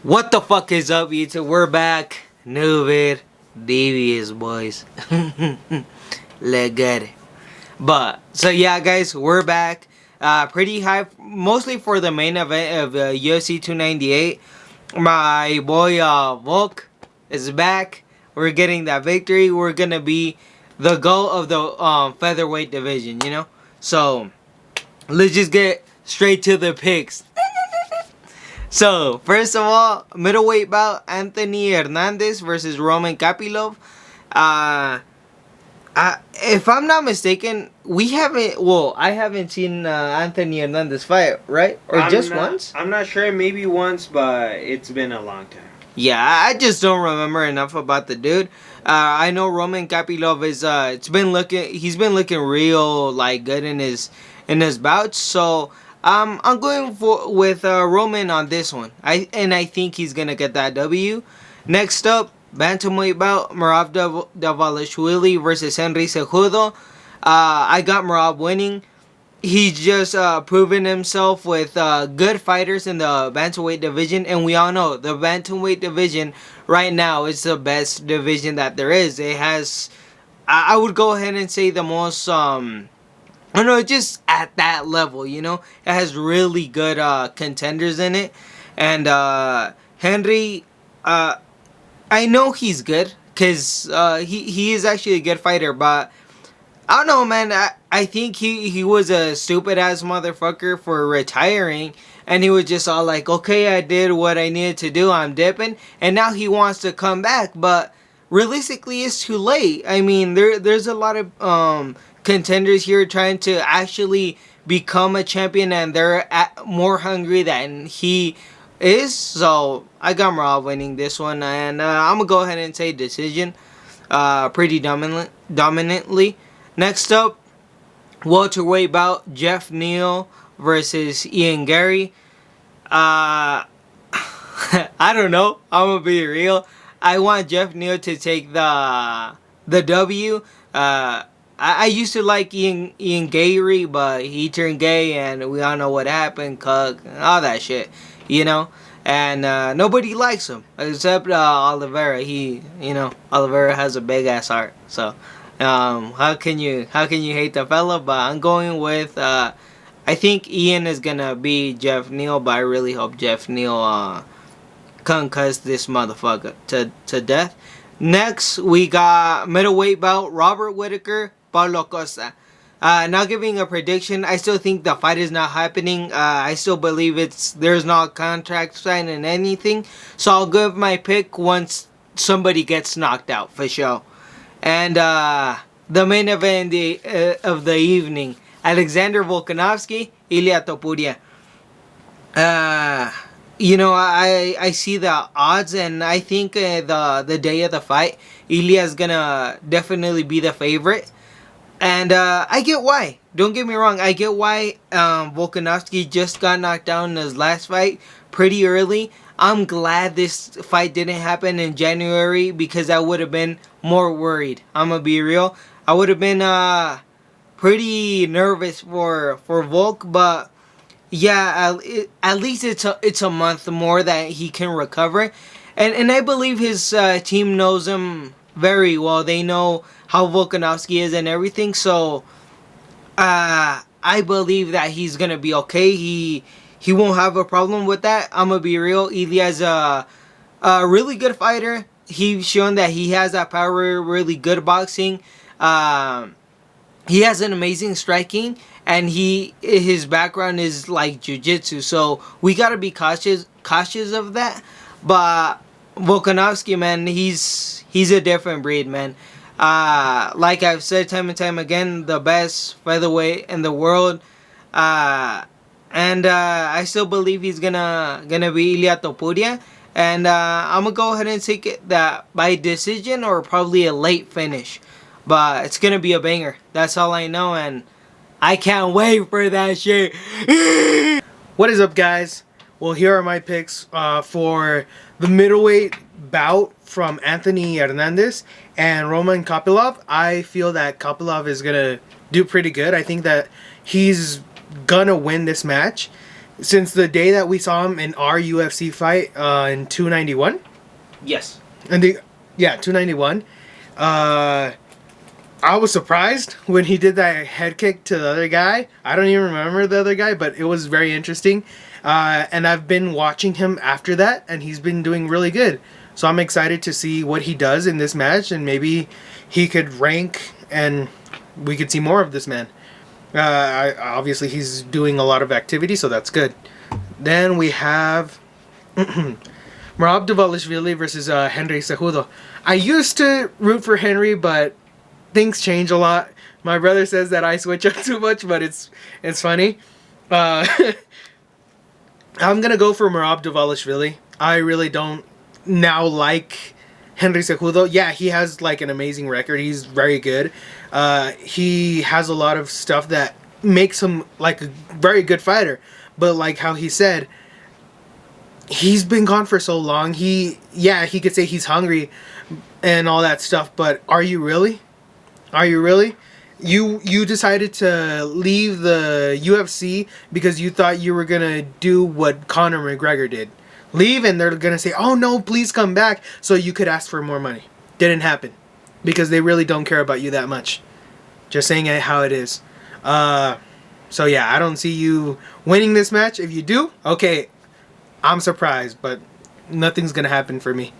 What the fuck is up, YouTube? We're back. New vid. Devious, boys. Let's get it. But, so yeah, guys, we're back. Pretty hype, mostly for the main event of UFC 298. My boy, Volk is back. We're getting that victory. We're gonna be the goal of the featherweight division, you know? So, let's just get straight to the picks. So, first of all, middleweight bout, Anthony Hernandez versus Roman Kapilov. If I'm not mistaken, I haven't seen Anthony Hernandez fight, right? Or once? I'm not sure, maybe once, but it's been a long time. Yeah, I just don't remember enough about the dude. I know Roman Kapilov is, he's been looking real, like, good in his bouts, so... I'm going with Roman on this one. I think he's gonna get that W. Next up, bantamweight bout, Merab Dvalishvili versus Henry Cejudo. I got Merab winning. He's just proven himself with good fighters in the bantamweight division, and we all know the bantamweight division right now is the best division that there is. It has, I would go ahead and say, the most I don't know, just at that level, you know. It has really good contenders in it. And Henry, I know he's good because he is actually a good fighter. But I don't know, man. I think he was a stupid-ass motherfucker for retiring. And he was just all like, okay, I did what I needed to do. I'm dipping. And now he wants to come back. But realistically, it's too late. I mean, there's a lot of... contenders here trying to actually become a champion, and they're more hungry than he is. So I got Merab winning this one, and I'm gonna go ahead and say decision, pretty dominantly. Next up, welterweight bout, Jeff Neal versus Ian Gary. I don't know. I'm gonna be real. I want Jeff Neal to take the W. I used to like Ian Gary, but he turned gay, and we all know what happened, cuck, all that shit, you know. And nobody likes him except Oliveira. Oliveira has a big ass heart. So how can you hate the fella? But I'm going with I think Ian is gonna be Jeff Neal, but I really hope Jeff Neal concuss this motherfucker to death. Next, we got middleweight bout, Robert Whittaker, Paulo Costa. Not giving a prediction. I still think the fight is not happening. I still believe there's not a contract signed and anything. So I'll give my pick once somebody gets knocked out, for sure. And the main event of the evening, Alexander Volkanovski, Ilia Topuria. You know, I see the odds, and I think the day of the fight, Ilya is gonna definitely be the favorite. And I get why. Don't get me wrong. I get why Volkanovski just got knocked down in his last fight pretty early. I'm glad this fight didn't happen in January, because I would have been more worried. I'm gonna be real. I would have been pretty nervous for Volk, but yeah, at least it's a month more that he can recover, and I believe his team knows him very well. They know how Volkanovski is and everything, so I believe that he's gonna be okay. He won't have a problem with that. I'm gonna be real. Ilya's a really good fighter. He's shown that he has that power, really good boxing. He has an amazing striking, and his background is like jiu-jitsu, so we gotta be cautious of that. But Volkanovski, man, he's a different breed, man. Like I've said time and time again, the best featherweight in the world. And I still believe he's gonna be Ilia Topuria, and I'm gonna go ahead and take it that by decision or probably a late finish. But it's gonna be a banger. That's all I know, and I can't wait for that shit. What is up, guys? Well, here are my picks for the middleweight bout from Anthony Hernandez and Roman Kopylov. I feel that Kopylov is gonna do pretty good. I think that he's gonna win this match since the day that we saw him in our UFC fight in 291. Yes. And the 291. I was surprised when he did that head kick to the other guy. I don't even remember the other guy, but it was very interesting. And I've been watching him after that, and he's been doing really good. So I'm excited to see what he does in this match, and maybe he could rank, and we could see more of this man. Obviously, he's doing a lot of activity, so that's good. Then we have Merab Dvalishvili versus Henry Cejudo. I used to root for Henry, but things change a lot. My brother says that I switch up too much, but it's funny. I'm gonna go for Merab Dvalishvili. I really don't now like Henry Cejudo. Yeah, he has like an amazing record. He's very good. He has a lot of stuff that makes him like a very good fighter. But like how he said, he's been gone for so long. He could say he's hungry and all that stuff, but are you really? Are you really? You decided to leave the UFC because you thought you were gonna do what Conor McGregor did. Leave and they're gonna say, "Oh no, please come back," so you could ask for more money. Didn't happen because they really don't care about you that much. Just saying it how it is. So yeah, I don't see you winning this match. If you do, okay, I'm surprised, but nothing's gonna happen for me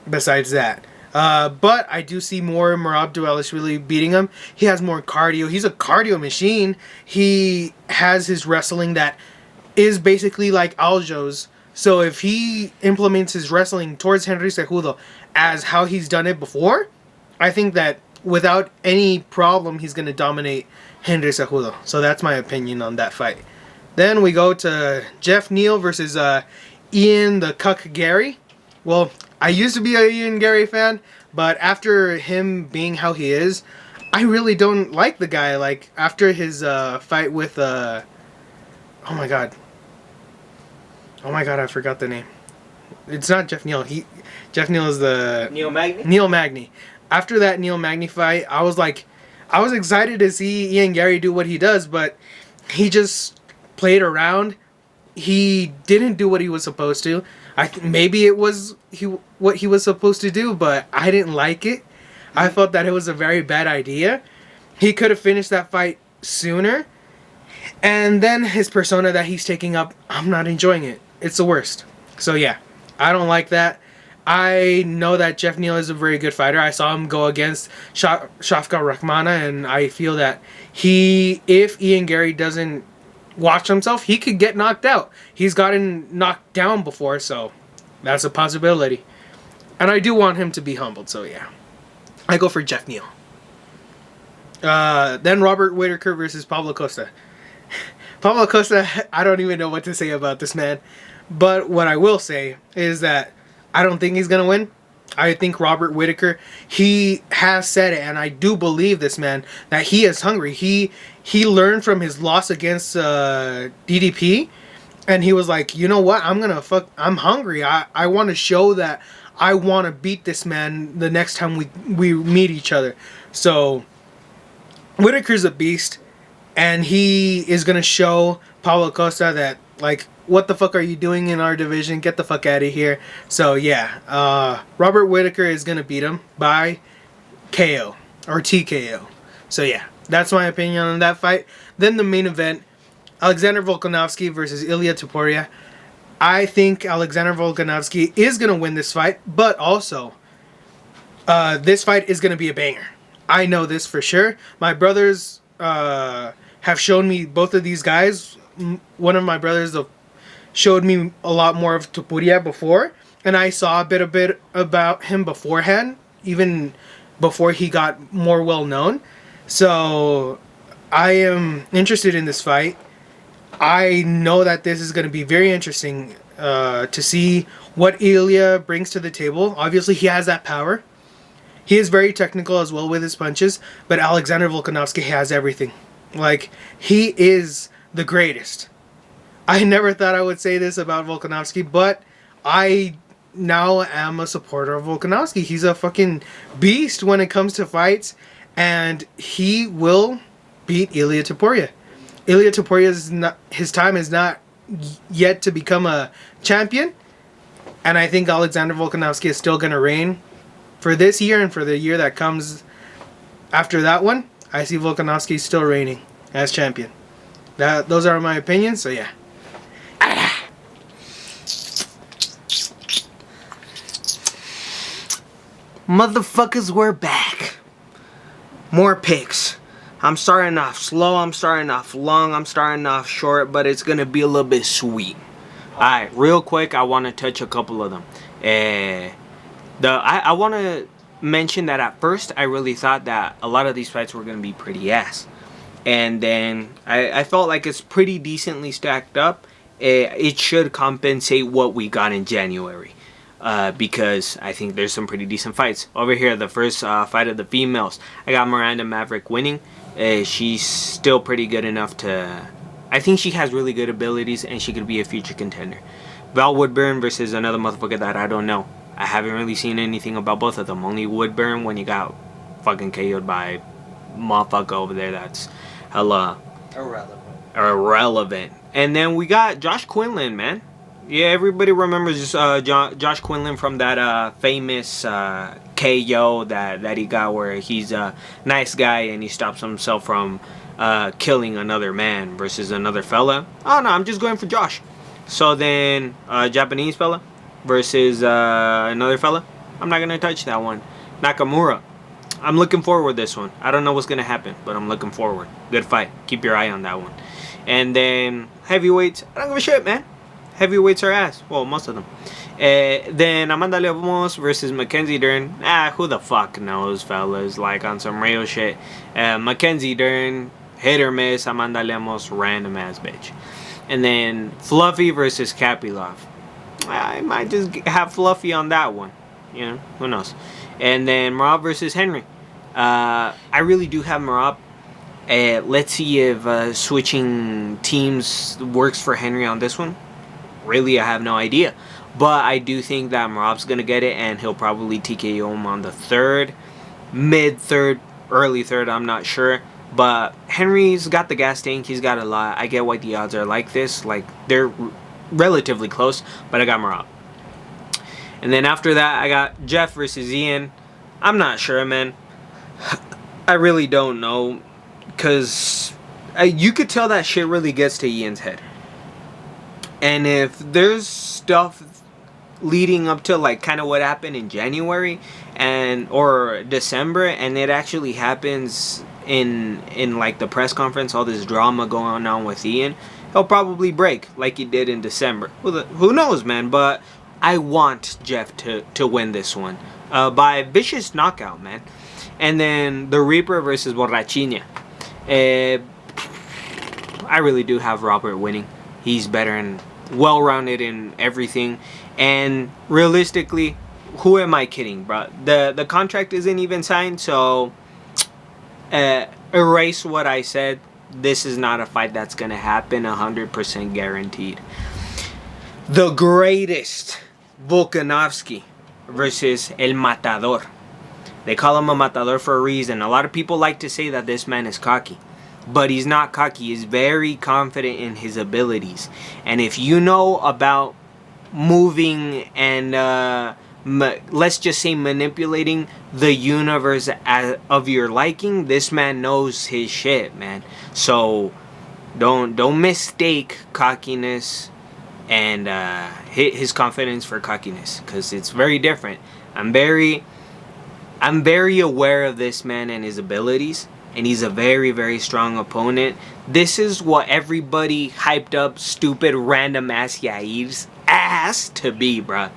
besides that. But I do see more Merab Dvalishvili beating him. He has more cardio. He's a cardio machine. He has his wrestling that is basically like Aljo's. So if he implements his wrestling towards Henry Cejudo as how he's done it before, I think that without any problem, he's going to dominate Henry Cejudo. So that's my opinion on that fight. Then we go to Jeff Neal versus Ian the Cuck Gary. Well, I used to be a Ian Gary fan, but after him being how he is, I really don't like the guy. Like, after his fight with... oh my god, I forgot the name. It's not Jeff Neal. Jeff Neal is the... Neil Magny? Neil Magny. After that Neil Magny fight, I was excited to see Ian Gary do what he does, but he just played around. He didn't do what he was supposed to. Maybe it was what he was supposed to do, but I didn't like it. I thought that it was a very bad idea. He could have finished that fight sooner. And then his persona that he's taking up, I'm not enjoying it. It's the worst. So yeah, I don't like that. I know that Jeff Neal is a very good fighter. I saw him go against Shafkat Rahmana, and I feel that if Ian Gary doesn't watch himself, he could get knocked out. He's gotten knocked down before, so that's a possibility. And I do want him to be humbled, so yeah. I go for Jeff Neal. Then Robert Whittaker versus Pablo Costa. Pablo Costa, I don't even know what to say about this man. But what I will say is that I don't think he's going to win. I think Robert Whittaker, he has said it, and I do believe this man, that he is hungry. He learned from his loss against DDP, and he was like, you know what, I'm hungry. I want to show that I want to beat this man the next time we meet each other. So, Whittaker's a beast, and he is going to show Paulo Costa that, like, what the fuck are you doing in our division? Get the fuck out of here. So, yeah. Robert Whittaker is going to beat him by KO. Or TKO. So, yeah. That's my opinion on that fight. Then the main event. Alexander Volkanovski versus Ilia Topuria. I think Alexander Volkanovski is going to win this fight. But also, this fight is going to be a banger. I know this for sure. My brothers have shown me both of these guys. One of my brothers showed me a lot more of Topuria before, and I saw a bit about him beforehand, even before he got more well known. So I am interested in this fight. I know that this is going to be very interesting to see what Ilya brings to the table. Obviously, he has that power. He is very technical as well with his punches, but Alexander Volkanovski has everything. Like, he is the greatest. I never thought I would say this about Volkanovski, but I now am a supporter of Volkanovski. He's a fucking beast when it comes to fights, and he will beat Ilia Topuria. Ilia Topuria's his time is not yet to become a champion. And I think Alexander Volkanovski is still going to reign for this year and for the year that comes after that one. I see Volkanovski still reigning as champion. Those are my opinions, so yeah. Motherfuckers, we're back. More picks. I'm starting off slow, I'm starting off long, I'm starting off short, but it's gonna be a little bit sweet. Alright, real quick, I want to touch a couple of them. I want to mention that at first, I really thought that a lot of these fights were gonna be pretty ass. And then I felt like it's pretty decently stacked up. It should compensate what we got in January. Because I think there's some pretty decent fights. Over here, the first fight of the females, I got Miranda Maverick winning. She's still pretty good enough to... I think she has really good abilities and she could be a future contender. Val Woodburn versus another motherfucker that I don't know. I haven't really seen anything about both of them. Only Woodburn when you got fucking KO'd by motherfucker over there that's hella... Irrelevant. And then we got Josh Quinlan, man. Yeah, everybody remembers Josh Quinlan from that famous KO that he got where he's a nice guy and he stops himself from killing another man versus another fella. Oh no, I'm just going for Josh. So then Japanese fella versus another fella. I'm not going to touch that one. Nakamura. I'm looking forward to this one. I don't know what's going to happen, but I'm looking forward. Good fight. Keep your eye on that one. And then heavyweights. I don't give a shit, man. Heavyweights are ass. Well, most of them. Then Amanda Lemos versus Mackenzie Dern. Who the fuck knows, fellas? Like on some real shit. Mackenzie Dern, hit or miss. Amanda Lemos, random ass bitch. And then Fluffy versus Kapilov. I might just have Fluffy on that one. You know, who knows? And then Merab versus Henry. I really do have Merab. Let's see if switching teams works for Henry on this one. Really, I have no idea. But I do think that Merab's going to get it, and he'll probably TKO him on the third, mid-third, early third, I'm not sure. But Henry's got the gas tank. He's got a lot. I get why the odds are like this. Like, they're relatively close, but I got Merab. And then after that, I got Jeff versus Ian. I'm not sure, man. I really don't know. Because you could tell that shit really gets to Ian's head. And if there's stuff leading up to like kind of what happened in January or December, and it actually happens in like the press conference, all this drama going on with Ian, he'll probably break like he did in December. Who knows, man? But I want Jeff to win this one by vicious knockout, man. And then the Reaper versus Borrachina. I really do have Robert winning. He's better and well-rounded in everything. And realistically, who am I kidding, bro? The contract isn't even signed, so erase what I said. This is not a fight that's going to happen 100% guaranteed. The greatest Volkanovski versus El Matador. They call him a matador for a reason. A lot of people like to say that this man is cocky. But he's not cocky. He's very confident in his abilities. And if you know about moving and, let's just say manipulating the universe of your liking, this man knows his shit, man. So don't mistake cockiness and his confidence for cockiness. Because it's very different. I'm very aware of this man and his abilities. And he's a very, very strong opponent. This is what everybody hyped up stupid random ass Yair's ass to be, bruh.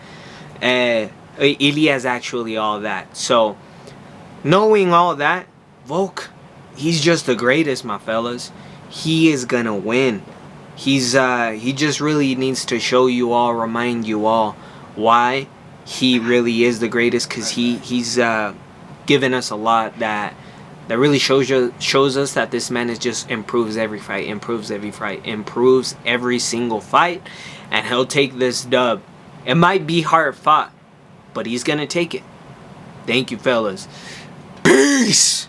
Ilya's actually all that. So, knowing all that, Volk, he's just the greatest, my fellas. He is gonna win. He just really needs to show you all, remind you all why he really is the greatest. Because he's given us a lot that really shows us that this man is just improves every fight, improves every single fight, and he'll take this dub. It might be hard fought, but he's gonna take it. Thank you, fellas. Peace.